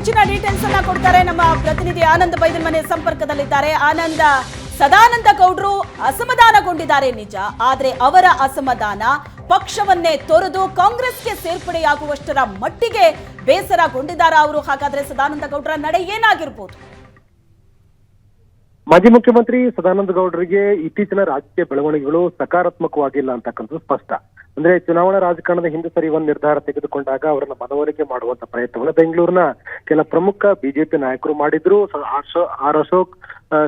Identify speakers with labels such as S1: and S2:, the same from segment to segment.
S1: ಹೆಚ್ಚಿನ ಡೀಟೇಲ್ಸ್ ಅನ್ನ ಕೊಡ್ತಾರೆ ನಮ್ಮ ಪ್ರತಿನಿಧಿ ಆನಂದ್ ಬೈದಲ್ಮನೆ ಸಂಪರ್ಕದಲ್ಲಿದ್ದಾರೆ. ಆನಂದ್, ಸದಾನಂದ ಗೌಡ್ರು ಅಸಮಾಧಾನಗೊಂಡಿದ್ದಾರೆ ನಿಜ, ಆದ್ರೆ ಅವರ ಅಸಮಾಧಾನ ಪಕ್ಷವನ್ನೇ ತೊರೆದು ಕಾಂಗ್ರೆಸ್ಗೆ ಸೇರ್ಪಡೆಯಾಗುವಷ್ಟರ ಮಟ್ಟಿಗೆ ಬೇಸರಗೊಂಡಿದ್ದಾರೆ ಅವರು. ಹಾಗಾದ್ರೆ ಸದಾನಂದ ಗೌಡ್ರ ನಡೆ ಏನಾಗಿರ್ಬೋದು?
S2: ಮಾಜಿ ಮುಖ್ಯಮಂತ್ರಿ ಸದಾನಂದ ಗೌಡರಿಗೆ ಇತ್ತೀಚಿನ ರಾಜಕೀಯ ಬೆಳವಣಿಗೆಗಳು ಸಕಾರಾತ್ಮಕವಾಗಿಲ್ಲ ಅಂತಕ್ಕಂಥದ್ದು ಸ್ಪಷ್ಟ. ಅಂದ್ರೆ ಚುನಾವಣಾ ರಾಜಕಾರಣದ ಹಿಂದೆ ಸರಿಯುವ ನಿರ್ಧಾರ ತೆಗೆದುಕೊಂಡಾಗ ಅವರನ್ನ ಮನವೊಲಿಕೆ ಮಾಡುವಂತ ಪ್ರಯತ್ನವನ್ನು ಬೆಂಗಳೂರಿನ ಕೆಲ ಪ್ರಮುಖ ಬಿಜೆಪಿ ನಾಯಕರು ಮಾಡಿದ್ರು. ಆರ್ ಅಶೋಕ್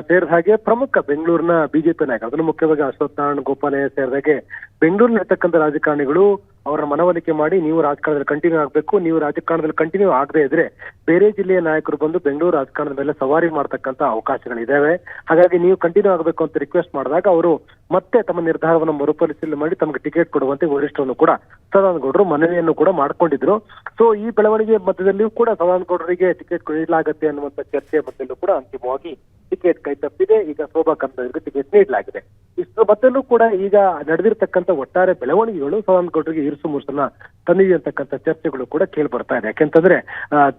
S2: ಸೇರಿದ ಹಾಗೆ ಪ್ರಮುಖ ಬೆಂಗಳೂರಿನ ಬಿಜೆಪಿ ನಾಯಕ, ಅದನ್ನು ಮುಖ್ಯವಾಗಿ ಅಶ್ವಥ್ ನಾರಾಯಣ ಗೋಪಾಲಯ್ಯ ಸೇರಿದ ಹಾಗೆ ಬೆಂಗಳೂರಿನಲ್ಲಿರ್ತಕ್ಕಂಥ ರಾಜಕಾರಣಿಗಳು ಅವರ ಮನವೊಲಿಕೆ ಮಾಡಿ ನೀವು ರಾಜಕಾರಣದಲ್ಲಿ ಕಂಟಿನ್ಯೂ ಆಗ್ಬೇಕು, ನೀವು ರಾಜಕಾರಣದಲ್ಲಿ ಕಂಟಿನ್ಯೂ ಆಗದೆ ಇದ್ರೆ ಬೇರೆ ಜಿಲ್ಲೆಯ ನಾಯಕರು ಬಂದು ಬೆಂಗಳೂರು ರಾಜಕಾರಣದ ಮೇಲೆ ಸವಾರಿ ಮಾಡ್ತಕ್ಕಂಥ ಅವಕಾಶಗಳಿದಾವೆ, ಹಾಗಾಗಿ ನೀವು ಕಂಟಿನ್ಯೂ ಆಗಬೇಕು ಅಂತ ರಿಕ್ವೆಸ್ಟ್ ಮಾಡಿದಾಗ ಅವರು ಮತ್ತೆ ತಮ್ಮ ನಿರ್ಧಾರವನ್ನು ಮರುಪರಿಶೀಲನೆ ಮಾಡಿ ತಮಗೆ ಟಿಕೆಟ್ ಕೊಡುವಂತೆ ವರಿಷ್ಠರನ್ನು ಕೂಡ ಸದಾನಂದ ಗೌಡರು ಮನವಿಯನ್ನು ಕೂಡ ಮಾಡ್ಕೊಂಡಿದ್ರು. ಸೊ ಈ ಬೆಳವಣಿಗೆ ಮಧ್ಯದಲ್ಲಿಯೂ ಕೂಡ ಸದಾನಂದ ಗೌಡರಿಗೆ ಟಿಕೆಟ್ ನೀಡಲಾಗತ್ತೆ ಅನ್ನುವಂತ ಚರ್ಚೆ ಮಧ್ಯಲ್ಲೂ ಕೂಡ ಅಂತಿಮವಾಗಿ ಟಿಕೆಟ್ ಕೈ ತಪ್ಪಿದೆ. ಈಗ ಶೋಭಾ ಕರಂದ್ಲಾಜೆಗೆ ಟಿಕೆಟ್ ನೀಡಲಾಗಿದೆ. ಇಷ್ಟರ ಮಧ್ಯಲ್ಲೂ ಕೂಡ ಈಗ ನಡೆದಿರ್ತಕ್ಕಂಥ ಒಟ್ಟಾರೆ ಬೆಳವಣಿಗೆಗಳು ಸದಾನಂದ ಗೌಡರಿಗೆ ಇರಿಸು ಮುರುಸನ್ನ ತಂದಿದೆ ಅಂತಕ್ಕಂಥ ಚರ್ಚೆಗಳು ಕೂಡ ಕೇಳಿ ಬರ್ತಾ ಇದೆ. ಯಾಕೆಂತಂದ್ರೆ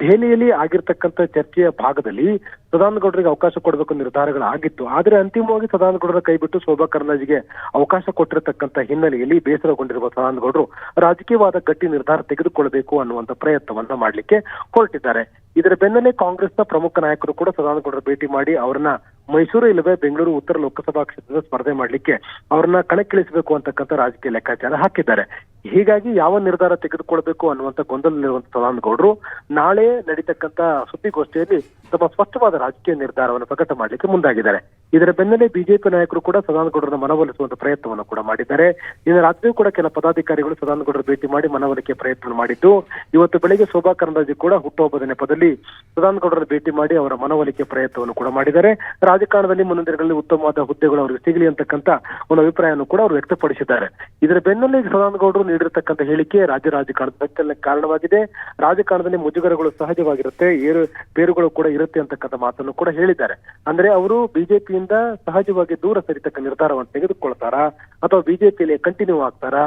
S2: ದೆಹಲಿಯಲ್ಲಿ ಆಗಿರ್ತಕ್ಕಂಥ ಚರ್ಚೆಯ ಭಾಗದಲ್ಲಿ ಸದಾನಂದ ಗೌಡರಿಗೆ ಅವಕಾಶ ಕೊಡಬೇಕು ನಿರ್ಧಾರಗಳಾಗಿತ್ತು. ಆದ್ರೆ ಅಂತಿಮವಾಗಿ ಸದಾನಂದ ಗೌಡರ ಕೈ ಬಿಟ್ಟು ಶೋಭಾ ಕರಂದ್ಲಾಜೆಗೆ ಅವಕಾಶ ಕೊಟ್ಟಿರತಕ್ಕಂಥ ಹಿನ್ನೆಲೆಯಲ್ಲಿ ಬೇಸರಗೊಂಡಿರುವ ಸದಾನಂದ ಗೌಡರು ರಾಜಕೀಯವಾದ ಗಟ್ಟಿ ನಿರ್ಧಾರ ತೆಗೆದುಕೊಳ್ಳಬೇಕು ಅನ್ನುವಂತ ಪ್ರಯತ್ನವನ್ನ ಮಾಡ್ಲಿಕ್ಕೆ ಹೊರಟಿದ್ದಾರೆ. ಇದರ ಬೆನ್ನಲ್ಲೇ ಕಾಂಗ್ರೆಸ್ನ ಪ್ರಮುಖ ನಾಯಕರು ಕೂಡ ಸದಾನಂದ ಗೌಡರ ಭೇಟಿ ಮಾಡಿ ಅವರನ್ನ ಮೈಸೂರು ಇಲ್ಲವೇ ಬೆಂಗಳೂರು ಉತ್ತರ ಲೋಕಸಭಾ ಕ್ಷೇತ್ರದ ಸ್ಪರ್ಧೆ ಮಾಡ್ಲಿಕ್ಕೆ ಅವರನ್ನ ಕಣಕ್ಕಿಳಿಸಬೇಕು ಅಂತಕ್ಕಂಥ ರಾಜಕೀಯ ಲೆಕ್ಕಾಚಾರ ಹಾಕಿದ್ದಾರೆ. ಹೀಗಾಗಿ ಯಾವ ನಿರ್ಧಾರ ತೆಗೆದುಕೊಳ್ಬೇಕು ಅನ್ನುವಂತ ಗೊಂದಲದಲ್ಲಿರುವಂತ ಸದಾನಂದ ಗೌಡರು ನಾಳೆ ನಡೀತಕ್ಕಂಥ ಸುದ್ದಿಗೋಷ್ಠಿಯಲ್ಲಿ ತಮ್ಮ ಸ್ಪಷ್ಟವಾದ ರಾಜಕೀಯ ನಿರ್ಧಾರವನ್ನು ಪ್ರಕಟ ಮಾಡ್ಲಿಕ್ಕೆ ಮುಂದಾಗಿದ್ದಾರೆ. ಇದರ ಬೆನ್ನಲ್ಲೇ ಬಿಜೆಪಿ ನಾಯಕರು ಕೂಡ ಸದಾನಂದ ಗೌಡರನ್ನ ಮನವೊಲಿಸುವಂತ ಪ್ರಯತ್ನವನ್ನು ಕೂಡ ಮಾಡಿದ್ದಾರೆ. ಇನ್ನು ರಾತ್ರಿಯೂ ಕೂಡ ಕೆಲ ಪದಾಧಿಕಾರಿಗಳು ಸದಾನಂದ ಗೌಡರ ಭೇಟಿ ಮಾಡಿ ಮನವೊಲಿಕೆ ಪ್ರಯತ್ನ ಮಾಡಿದ್ದು, ಇವತ್ತು ಬೆಳಗ್ಗೆ ಶೋಭಾ ಕರಂದ್ಲಾಜೆ ಕೂಡ ಹುಟ್ಟುಹಬ್ಬದ ನೆಪದಲ್ಲಿ ಸದಾನಂದ ಗೌಡರ ಭೇಟಿ ಮಾಡಿ ಅವರ ಮನವೊಲಿಕೆ ಪ್ರಯತ್ನವನ್ನು ಕೂಡ ಮಾಡಿದ್ದಾರೆ. ರಾಜಕಾರಣದಲ್ಲಿ ಮುಂದಿನ ದಿನಗಳಲ್ಲಿ ಉತ್ತಮವಾದ ಹುದ್ದೆಗಳು ಅವರಿಗೆ ಸಿಗಲಿ ಅಂತಕ್ಕಂಥ ಒಂದು ಅಭಿಪ್ರಾಯವನ್ನು ಕೂಡ ಅವರು ವ್ಯಕ್ತಪಡಿಸಿದ್ದಾರೆ. ಇದರ ಬೆನ್ನಲ್ಲೇ ಸದಾನಂದ ಗೌಡರು ನೀಡಿರತಕ್ಕಂಥ ಹೇಳಿಕೆ ರಾಜ್ಯ ರಾಜಕಾರಣದ ಬೆಚ್ಚಲಕ್ಕೆ ಕಾರಣವಾಗಿದೆ. ರಾಜಕಾರಣದಲ್ಲಿ ಮುಜುಗರಗಳು ಸಹಜವಾಗಿರುತ್ತೆ, ಬೇರುಗಳು ಕೂಡ ಇರುತ್ತೆ ಅಂತಕ್ಕಂಥ ಮಾತನ್ನು ಕೂಡ ಹೇಳಿದ್ದಾರೆ. ಅಂದ್ರೆ ಅವರು ಬಿಜೆಪಿಯಿಂದ ಸಹಜವಾಗಿ ದೂರ ಸರಿತಕ್ಕ ನಿರ್ಧಾರವನ್ನು ತೆಗೆದುಕೊಳ್ತಾರಾ ಅಥವಾ ಬಿಜೆಪಿಯಲ್ಲಿ ಕಂಟಿನ್ಯೂ ಆಗ್ತಾರಾ,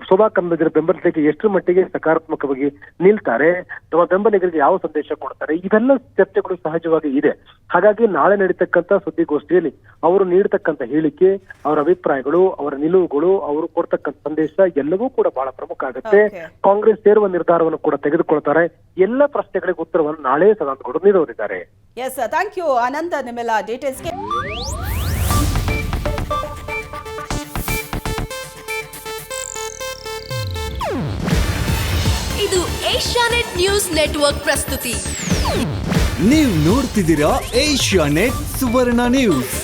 S2: ಶೋಭಾ ಕರಂದ್ಲಾಜೆ ಬೆಂಬಲಿಸಲಿಕ್ಕೆ ಎಷ್ಟು ಮಟ್ಟಿಗೆ ಸಕಾರಾತ್ಮಕವಾಗಿ ನಿಲ್ತಾರೆ, ತಮ್ಮ ಬೆಂಬಲಿಗರಿಗೆ ಯಾವ ಸಂದೇಶ ಕೊಡ್ತಾರೆ, ಇವೆಲ್ಲ ಚರ್ಚೆಗಳು ಸಹಜವಾಗಿ ಇದೆ. ಹಾಗಾಗಿ ನಾಳೆ ನಡೀತಕ್ಕಂಥ ಸುದ್ದಿಗೋಷ್ಠಿಯಲ್ಲಿ ಅವರು ನೀಡತಕ್ಕಂಥ ಹೇಳಿಕೆ, ಅವರ ಅಭಿಪ್ರಾಯಗಳು, ಅವರ ನಿಲುವುಗಳು, ಅವರು ಕೊಡ್ತಕ್ಕಂಥ ಸಂದೇಶ ಎಲ್ಲವೂ ಕೂಡ ಬಹಳ ಪ್ರಮುಖ ಆಗುತ್ತೆ. ಕಾಂಗ್ರೆಸ್ ಸೇರುವ ನಿರ್ಧಾರವನ್ನು ಕೂಡ ತೆಗೆದುಕೊಳ್ತಾರೆ. ಎಲ್ಲ ಪ್ರಶ್ನೆಗಳಿಗೆ ಉತ್ತರವನ್ನು ನಾಳೆ ಸದಾನಂದ ಗೌಡರು ನೀಡೋರಿದ್ದಾರೆ.
S1: ಎಸ್, ಥ್ಯಾಂಕ್ ಯು ಆನಂದ್ ನಿಮ್ಮೆಲ್ಲ ಡೀಟೇಲ್ಸ್ಗೆ.
S3: ಇದು ಏಷ್ಯಾನೆಟ್ ನ್ಯೂಸ್ ನೆಟ್ವರ್ಕ್ ಪ್ರಸ್ತುತಿ.
S4: ನೀವು ನೋಡ್ತಿದ್ದೀರಾ ಏಷ್ಯಾನೆಟ್ ಸುವರ್ಣ ನ್ಯೂಸ್.